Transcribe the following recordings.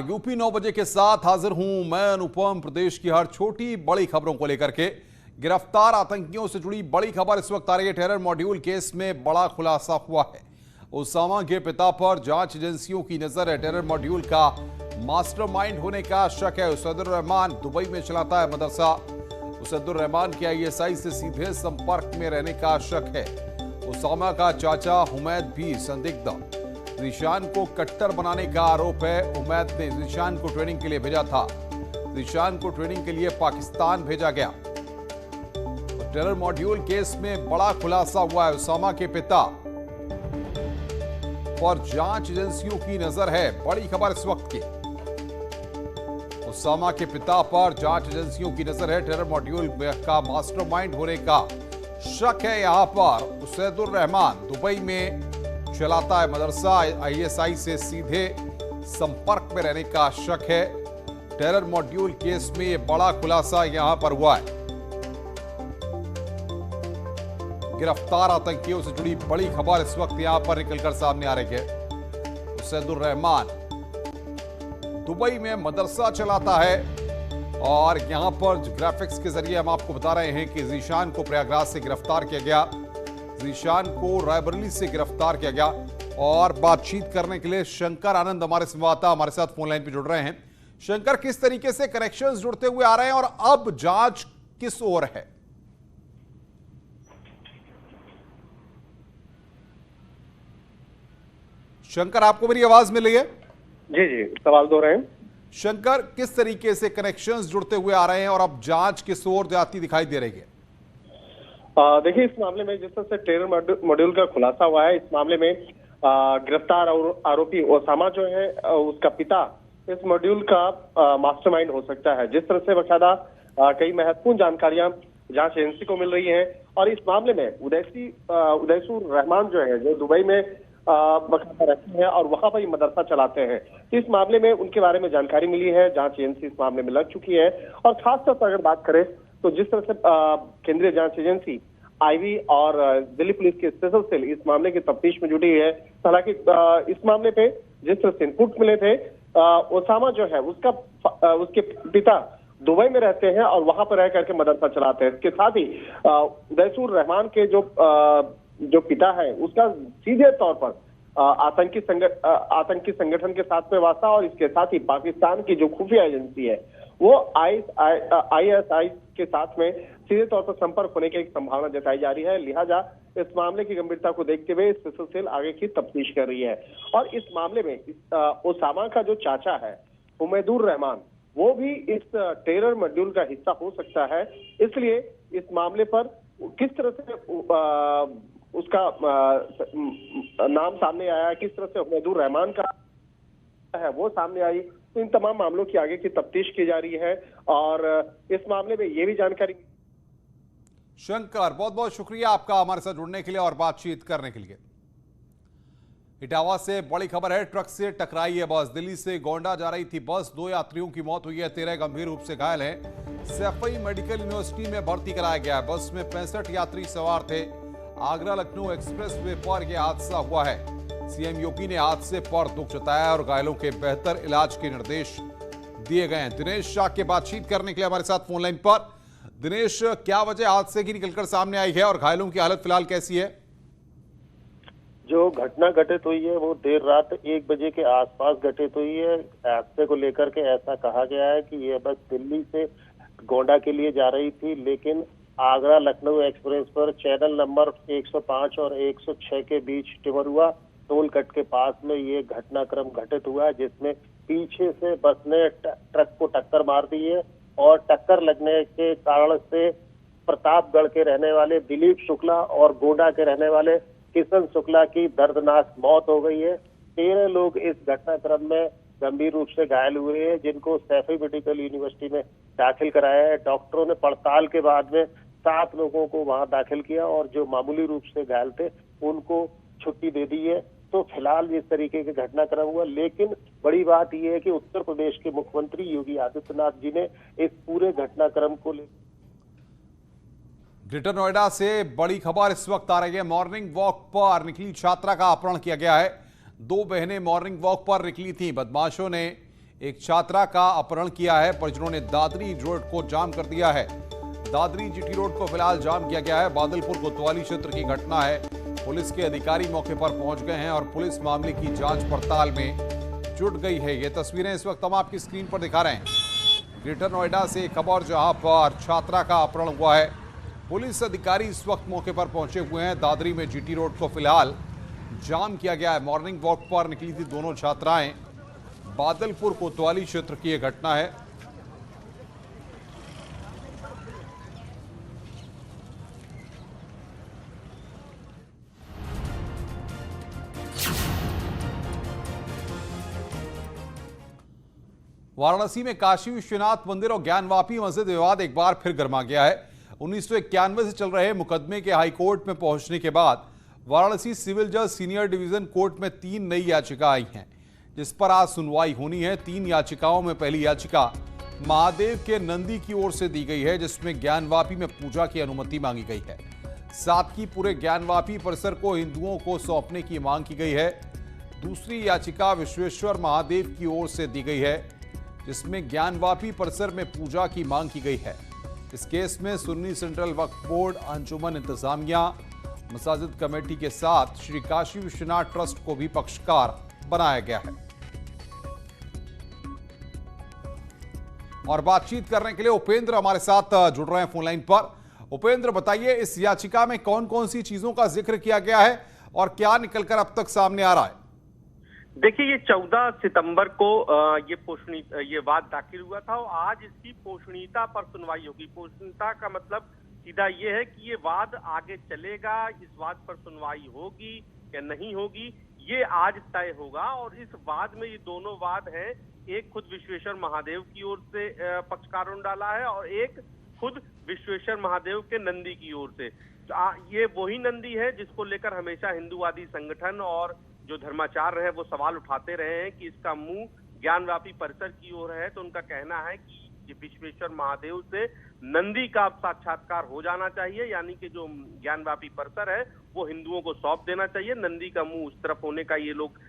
UP 9 बजे के साथ हाजिर हूं मैं अनुपम। प्रदेश की हर छोटी बड़ी खबरों को लेकर के गिरफ्तार आतंकियों से जुड़ी बड़ी खबर इस वक्त आ रही है। टेरर मॉड्यूल केस में बड़ा खुलासा हुआ है। उसामा के पिता पर जांच एजेंसियों की नजर है। टेरर मॉड्यूल का मास्टरमाइंड होने का शक है। उसैदुर रहमान दुबई में चलाता है मदरसा। उसैदुर रहमान के आईएसआई से सीधे संपर्क में रहने का शक है। उसामा का चाचा हुमैद भी संदिग्ध। ज़ीशान को कट्टर बनाने का आरोप है। उमैद ने ज़ीशान को ट्रेनिंग के लिए भेजा था। ज़ीशान को ट्रेनिंग के लिए पाकिस्तान भेजा गया। टेरर मॉड्यूल केस में बड़ा खुलासा हुआ है। उसामा के पिता पर जांच एजेंसियों की नजर है। बड़ी खबर इस वक्त की। उसामा के पिता पर जांच एजेंसियों की नजर है। टेरर मॉड्यूल का मास्टरमाइंड होने का शक है। यहां पर उसैदुर रहमान दुबई में चलाता है मदरसा। आईएसआई से सीधे संपर्क में रहने का शक है। टेरर मॉड्यूल केस में यह बड़ा खुलासा यहां पर हुआ है। गिरफ्तार आतंकियों से जुड़ी बड़ी खबर इस वक्त यहां पर निकलकर सामने आ रही है। उसैदुर रहमान दुबई में मदरसा चलाता है और यहां पर ग्राफिक्स के जरिए हम आपको बता रहे हैं कि ज़ीशान को प्रयागराज से गिरफ्तार किया गया। ज़ीशान को रायबरेली से गिरफ्तार किया गया। और बातचीत करने के लिए शंकर आनंद हमारे संवाददाता हमारे साथ फोन लाइन पर जुड़ रहे हैं। शंकर, किस तरीके से कनेक्शंस जुड़ते हुए आ रहे हैं और अब जांच किस ओर है? शंकर, आपको मेरी आवाज मिल रही है? जी जी, सवाल दो रहे हैं। शंकर, किस तरीके से कनेक्शंस जुड़ते हुए आ रहे हैं और अब जांच किस ओर जाती दिखाई दे रही है? देखिए, इस मामले में जिस तरह से टेरर मॉड्यूल का खुलासा हुआ है, इस मामले में गिरफ्तार आरोपी ओसामा जो है उसका पिता इस मॉड्यूल का मास्टरमाइंड हो सकता है। जिस तरह से बकायदा कई महत्वपूर्ण जानकारियां जांच एजेंसी को मिल रही हैं और इस मामले में उदैसुर रहमान जो है, जो दुबई में बकायदा रहते हैं और वहां पर ही मदरसा चलाते हैं, इस मामले में उनके बारे में जानकारी मिली है। जांच एजेंसी इस मामले में लग चुकी है और खासतौर पर अगर बात करें तो जिस तरह से केंद्रीय जांच एजेंसी आईवी और दिल्ली पुलिस की स्पेशल सेल इस मामले की तफ्तीश में जुटी है। हालांकि इस मामले पे जिस तरह से इनपुट मिले थे, ओसामा जो है उसके पिता दुबई में रहते हैं और वहां पर रह करके मदरसा चलाते हैं। इसके साथ ही उदैसुर रहमान के जो पिता है उसका सीधे तौर पर आतंकी संगठन के साथ में वास्ता और इसके साथ ही पाकिस्तान की जो खुफिया एजेंसी है वो आईएसआई के साथ में सीधे तौर पर संपर्क होने की एक संभावना जताई जा रही है। लिहाजा इस मामले की गंभीरता को देखते हुए स्पेशल सेल आगे की तफ्तीश कर रही है और इस मामले में ओसामा का जो चाचा है हुमैदुर रहमान, वो भी इस टेरर मॉड्यूल का हिस्सा हो सकता है। इसलिए इस मामले पर किस तरह से उसका नाम सामने आया, किस तरह से हुमैदुर रहमान का है वो सामने आई, तो इन तमाम मामलों की आगे की तफ्तीश की जा रही है और इस मामले में ये भी जानकारी। शंकर, बहुत बहुत शुक्रिया आपका हमारे साथ जुड़ने के लिए और बातचीत करने के लिए। इटावा से बड़ी खबर है। ट्रक से टकराई है बस। दिल्ली से गोंडा जा रही थी बस। 2 यात्रियों की मौत हुई है, 13 गंभीर रूप से घायल हैं। सैफई मेडिकल यूनिवर्सिटी में भर्ती कराया गया। बस में 65 यात्री सवार थे। आगरा लखनऊ एक्सप्रेस वे पर यह हादसा हुआ है। सीएम योगी ने हादसे पर दुख जताया और घायलों के बेहतर इलाज के निर्देश दिए गए हैं। दिनेश शाह के बातचीत करने के लिए हमारे साथ फोन लाइन पर। दिनेश, क्या वजह हादसे की निकलकर सामने आई है और घायलों की हालत फिलहाल कैसी है? जो घटना घटित हुई है वो देर रात 1 बजे के आसपास घटित हुई है। हादसे को लेकर के ऐसा कहा गया है कि यह बस दिल्ली से गोंडा के लिए जा रही थी, लेकिन आगरा लखनऊ एक्सप्रेस पर चैनल नंबर 105 और 106 के बीच टिमरुआ टोल कट के पास में ये घटनाक्रम घटित हुआ, जिसमें पीछे से बस ने ट्रक को टक्कर मार दी है और टक्कर लगने के कारण से प्रतापगढ़ के रहने वाले दिलीप शुक्ला और गोंडा के रहने वाले किशन शुक्ला की दर्दनाक मौत हो गई है। 13 लोग इस घटनाक्रम में गंभीर रूप से घायल हुए हैं, जिनको सैफई मेडिकल यूनिवर्सिटी में दाखिल कराया है। डॉक्टरों ने पड़ताल के बाद में 7 लोगों को वहां दाखिल किया और जो मामूली रूप से घायल थे उनको छुट्टी दे दी है। तो फिलहाल इस तरीके के घटनाक्रम हुआ, लेकिन बड़ी बात यह है कि उत्तर प्रदेश के मुख्यमंत्री योगी आदित्यनाथ जी ने इस पूरे घटनाक्रम को ग्रेटर नोएडा से बड़ी खबर इस वक्त आ रही है। मॉर्निंग वॉक पर निकली छात्रा का अपहरण किया गया है। 2 बहनें मॉर्निंग वॉक पर निकली थी। बदमाशों ने एक छात्रा का अपहरण किया है। परिजनों ने दादरी रोड को जाम कर दिया है। दादरी जीटी रोड को फिलहाल जाम किया गया है। बादलपुर कोतवाली क्षेत्र की घटना है। पुलिस के अधिकारी मौके पर पहुंच गए हैं और पुलिस मामले की जांच पड़ताल में जुट गई है। ये तस्वीरें इस वक्त हम आपकी स्क्रीन पर दिखा रहे हैं। ग्रेटर नोएडा से खबर जहां पर छात्रा का अपहरण हुआ है। पुलिस अधिकारी इस वक्त मौके पर पहुंचे हुए हैं। दादरी में जीटी रोड को फिलहाल जाम किया गया है। मॉर्निंग वॉक पर निकली थी दोनों छात्राएं। बादलपुर कोतवाली क्षेत्र की यह घटना है। वाराणसी में काशी विश्वनाथ मंदिर और ज्ञानवापी मस्जिद विवाद एक बार फिर गर्मा गया है। 1991 से चल रहे मुकदमे के हाईकोर्ट में पहुंचने के बाद वाराणसी सिविल जज सीनियर डिवीजन कोर्ट में 3 नई याचिका आई हैं, जिस पर आज सुनवाई होनी है। 3 याचिकाओं में पहली याचिका महादेव के नंदी की ओर से दी गई है, जिसमें ज्ञानवापी में पूजा की अनुमति मांगी गई है। साथ ही पूरे ज्ञानवापी परिसर को हिंदुओं को सौंपने की मांग की गई है। दूसरी याचिका विश्वेश्वर महादेव की ओर से दी गई है, जिसमें ज्ञानवापी परिसर में पूजा की मांग की गई है। इस केस में सुन्नी सेंट्रल वक्फ बोर्ड, अंजुमन इंतजामिया, मसाजिद कमेटी के साथ श्री काशी विश्वनाथ ट्रस्ट को भी पक्षकार बनाया गया है। और बातचीत करने के लिए उपेंद्र हमारे साथ जुड़ रहे हैं फोन लाइन पर। उपेंद्र, बताइए इस याचिका में कौन कौन सी चीजों का जिक्र किया गया है और क्या निकलकर अब तक सामने आ रहा है? देखिए, ये 14 सितंबर को ये वाद दाखिल हुआ था और आज इसकी पोषणीयता पर सुनवाई होगी। पोषणीयता का मतलब सीधा ये है कि ये वाद आगे चलेगा, इस वाद पर सुनवाई होगी या नहीं होगी, ये आज तय होगा। और इस वाद में ये दोनों वाद हैं, एक खुद विश्वेश्वर महादेव की ओर से पक्षकारों ने डाला है और एक खुद विश्वेश्वर महादेव के नंदी की ओर से। ये वही नंदी है जिसको लेकर हमेशा हिंदूवादी संगठन और जो धर्माचार्य है वो सवाल उठाते रहे हैं कि इसका मुंह ज्ञानवापी परिसर की ओर है। तो उनका कहना है कि ये विश्वेश्वर महादेव से नंदी का साक्षात्कार हो जाना चाहिए, यानी कि जो ज्ञानवापी परिसर है वो हिंदुओं को सौंप देना चाहिए। नंदी का मुंह उस तरफ होने का ये लोग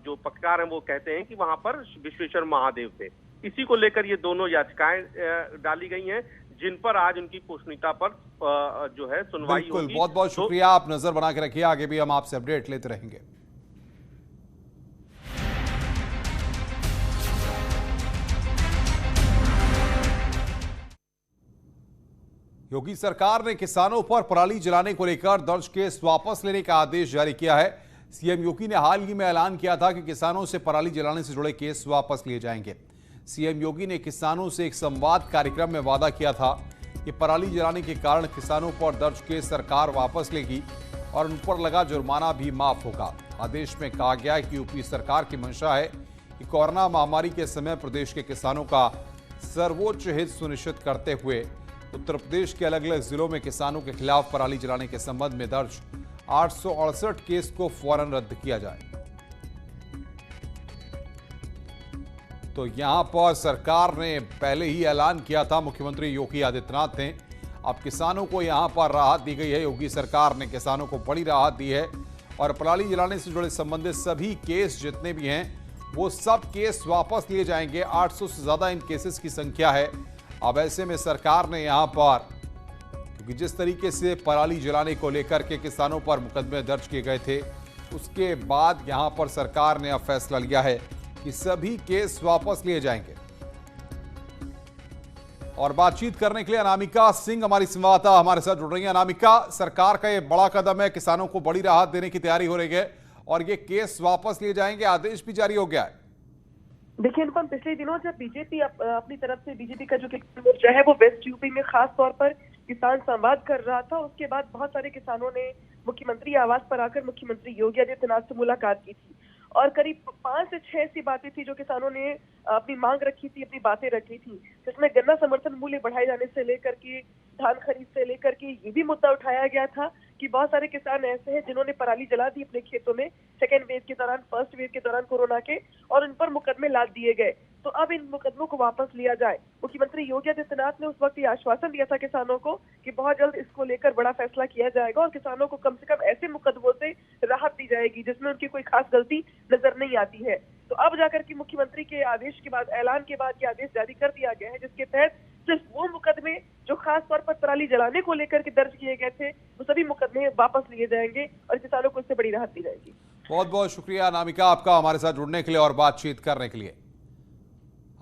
जो पक्षकार हैं वो कहते हैं कि वहां पर विश्वेश्वर महादेव थे। इसी को लेकर ये दोनों याचिकाएं डाली गई हैं, जिन पर आज उनकी पोषणीयता पर जो है सुनवाई होगी। बहुत बहुत शुक्रिया, आप नजर बना के रखिए, आगे भी हम आपसे अपडेट लेते रहेंगे। योगी सरकार ने किसानों पर पराली जलाने को लेकर दर्ज केस वापस लेने का आदेश जारी किया है। सीएम योगी ने हाल ही में ऐलान किया था कि किसानों से पराली जलाने से जुड़े केस वापस लिए जाएंगे। सीएम योगी ने किसानों से एक संवाद कार्यक्रम में वादा किया था कि पराली जलाने के कारण किसानों पर दर्ज केस सरकार वापस लेगी और उन पर लगा जुर्माना भी माफ होगा। आदेश में कहा गया है कि यूपी सरकार की मंशा है कि कोरोना महामारी के समय प्रदेश के किसानों का सर्वोच्च हित सुनिश्चित करते हुए उत्तर प्रदेश के अलग अलग जिलों में किसानों के खिलाफ पराली जलाने के संबंध में दर्ज 868 केस को फौरन रद्द किया जाए। तो यहां पर सरकार ने पहले ही ऐलान किया था, मुख्यमंत्री योगी आदित्यनाथ ने। अब किसानों को यहां पर राहत दी गई है। योगी सरकार ने किसानों को बड़ी राहत दी है और पराली जलाने से जुड़े संबंधित सभी केस जितने भी हैं वो सब केस वापस लिए जाएंगे। 800 से ज्यादा इन केसेस की संख्या है। अब ऐसे में सरकार ने यहां पर, क्योंकि जिस तरीके से पराली जलाने को लेकर के किसानों पर मुकदमे दर्ज किए गए थे, उसके बाद यहां पर सरकार ने अब फैसला लिया है कि सभी केस वापस लिए जाएंगे। और बातचीत करने के लिए अनामिका सिंह हमारी संवाददाता हमारे साथ जुड़ रही है। अनामिका, सरकार का यह बड़ा कदम है, किसानों को बड़ी राहत देने की तैयारी हो रही है और ये केस वापस लिए जाएंगे, आदेश भी जारी हो गया है। देखिए अनुपम, पिछले दिनों जब बीजेपी अपनी तरफ से बीजेपी का जो किसान मोर्चा है वो वेस्ट यूपी में खास तौर पर किसान संवाद कर रहा था, उसके बाद बहुत सारे किसानों ने मुख्यमंत्री आवास पर आकर मुख्यमंत्री योगी आदित्यनाथ से मुलाकात की थी और करीब 5 से 6 ऐसी बातें थी जो किसानों ने अपनी मांग रखी थी, अपनी बातें रखी थी, जिसमें गन्ना समर्थन मूल्य बढ़ाए जाने से लेकर के धान खरीद से लेकर के ये भी मुद्दा उठाया गया था कि बहुत सारे किसान ऐसे हैं जिन्होंने पराली जला दी अपने खेतों में सेकेंड वेव के दौरान, फर्स्ट वेव के दौरान कोरोना के, और उन पर मुकदमे लाद दिए गए। तो अब इन मुकदमों को वापस लिया जाए। मुख्यमंत्री योगी आदित्यनाथ ने उस वक्त ये आश्वासन दिया था किसानों को कि बहुत जल्द इसको लेकर बड़ा फैसला किया जाएगा और किसानों को कम से कम ऐसे मुकदमों से राहत दी जाएगी जिसमें उनकी कोई खास गलती नजर नहीं आती है। तो अब जाकर के मुख्यमंत्री के आदेश के बाद, ऐलान के बाद ये आदेश जारी कर दिया गया है, जिसके तहत सिर्फ वो मुकदमे जो खास तौर पर पराली जलाने को लेकर के दर्ज किए गए थे, वो सभी मुकदमे वापस लिए जाएंगे और किसानों को इससे बड़ी राहत दी जाएगी। बहुत बहुत शुक्रिया अनामिका आपका हमारे साथ जुड़ने के लिए और बातचीत करने के लिए।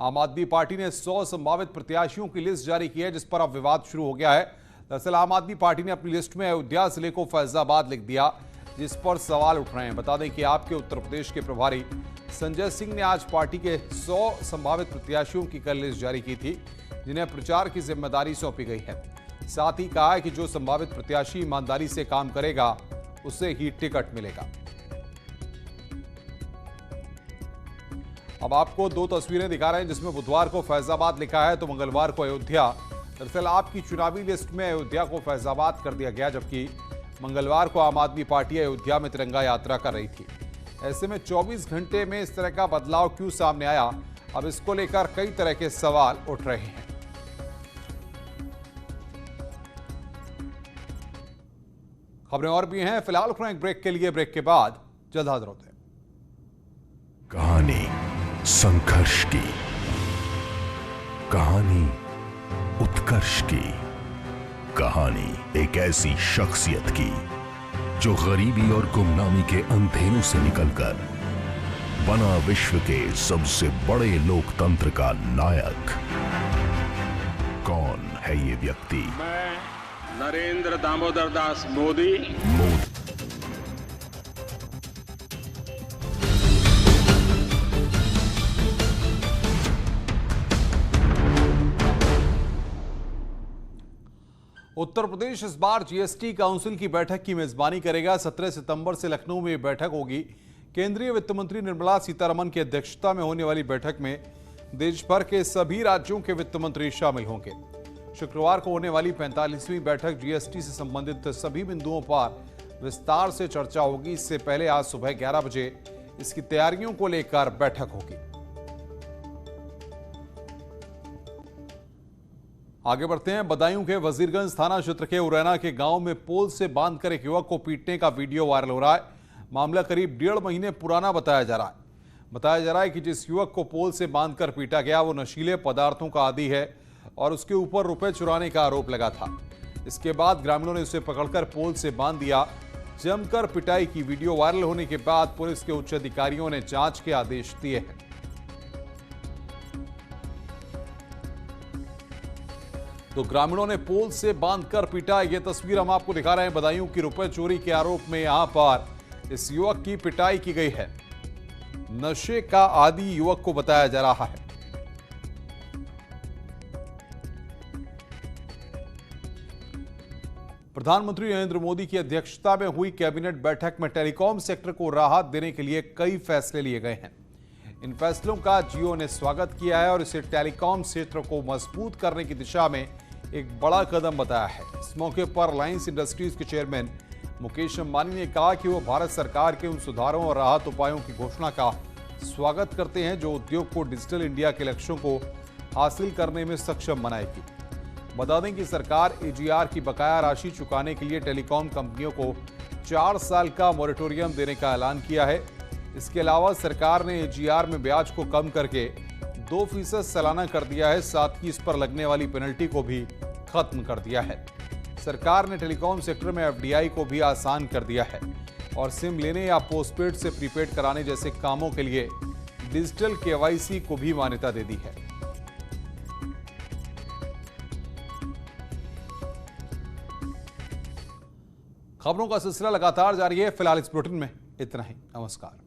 आम आदमी पार्टी ने 100 संभावित प्रत्याशियों की लिस्ट जारी की है, जिस पर अब विवाद शुरू हो गया है। दरअसल आम आदमी पार्टी ने अपनी लिस्ट में अयोध्या जिले को फैजाबाद लिख दिया, जिस पर सवाल उठ रहे हैं। बता दें कि आपके उत्तर प्रदेश के प्रभारी संजय सिंह ने आज पार्टी के 100 संभावित प्रत्याशियों की कल लिस्ट जारी की थी, जिन्हें प्रचार की जिम्मेदारी सौंपी गई है। साथ ही कहा है कि जो संभावित प्रत्याशी ईमानदारी से काम करेगा उसे ही टिकट मिलेगा। अब आपको दो तस्वीरें दिखा रहे हैं, जिसमें बुधवार को फैजाबाद लिखा है तो मंगलवार को अयोध्या। दरअसल आपकी चुनावी लिस्ट में अयोध्या को फैजाबाद कर दिया गया, जबकि मंगलवार को आम आदमी पार्टी अयोध्या में तिरंगा यात्रा कर रही थी। ऐसे में 24 घंटे में इस तरह का बदलाव क्यों सामने आया, अब इसको लेकर कई तरह के सवाल उठ रहे हैं। खबरें और भी हैं, फिलहाल रुक रहे हैं एक ब्रेक के लिए। ब्रेक के बाद जल्द हाजिर होते हैं। कहानी संघर्ष की, कहानी उत्कर्ष की, कहानी एक ऐसी शख्सियत की जो गरीबी और गुमनामी के अंधेरों से निकलकर बना विश्व के सबसे बड़े लोकतंत्र का नायक। कौन है ये व्यक्ति? मैं नरेंद्र दामोदर दास मोदी। उत्तर प्रदेश इस बार जीएसटी काउंसिल की बैठक की मेजबानी करेगा। 17 सितंबर से लखनऊ में बैठक होगी। केंद्रीय वित्त मंत्री निर्मला सीतारमण की अध्यक्षता में होने वाली बैठक में देश भर के सभी राज्यों के वित्त मंत्री शामिल होंगे। शुक्रवार को होने वाली 45वीं बैठक जीएसटी से संबंधित सभी बिंदुओं पर विस्तार से चर्चा होगी। इससे पहले आज सुबह 11 बजे इसकी तैयारियों को लेकर बैठक होगी। आगे बढ़ते हैं। बदायूं के वजीरगंज थाना क्षेत्र के उरैना के गांव में पोल से बांधकर एक युवक को पीटने का वीडियो वायरल हो रहा है। मामला करीब 1.5 महीने पुराना बताया जा रहा है कि जिस युवक को पोल से बांधकर पीटा गया वो नशीले पदार्थों का आदी है और उसके ऊपर रुपए चुराने का आरोप लगा था। इसके बाद ग्रामीणों ने उसे पकड़कर पोल से बांध दिया। जमकर पिटाई की वीडियो वायरल होने के बाद पुलिस के उच्च अधिकारियों ने जांच के आदेश दिए हैं। तो ग्रामीणों ने पोल से बांधकर पीटा। यह तस्वीर हम आपको दिखा रहे हैं। बदायूं की रुपए चोरी के आरोप में यहां पर इस युवक की पिटाई की गई है। नशे का आदी युवक को बताया जा रहा है। प्रधानमंत्री नरेंद्र मोदी की अध्यक्षता में हुई कैबिनेट बैठक में टेलीकॉम सेक्टर को राहत देने के लिए कई फैसले लिए गए हैं। इन फैसलों का जियो ने स्वागत किया है और इसे टेलीकॉम क्षेत्र को मजबूत करने की दिशा में एक बड़ा कदम बताया है। इस मौके पर रिलायंस इंडस्ट्रीज के चेयरमैन मुकेश अंबानी ने कहा कि वो भारत सरकार के उन सुधारों और राहत उपायों की घोषणा का स्वागत करते हैं जो उद्योग को डिजिटल इंडिया के लक्ष्यों को हासिल करने में सक्षम बनाएगी। बता दें कि सरकार एजीआर की बकाया राशि चुकाने के लिए टेलीकॉम कंपनियों को 4 साल का मोरेटोरियम देने का ऐलान किया है। इसके अलावा सरकार ने एजीआर में ब्याज को कम करके 2% सालाना कर दिया है। साथ ही इस पर लगने वाली पेनल्टी को भी खत्म कर दिया है। सरकार ने टेलीकॉम सेक्टर में एफडीआई को भी आसान कर दिया है और सिम लेने या पोस्टपेड से प्रीपेड कराने जैसे कामों के लिए डिजिटल केवाईसी को भी मान्यता दे दी है। खबरों का सिलसिला लगातार जारी है। फिलहाल इस बुलेटिन में इतना ही। नमस्कार।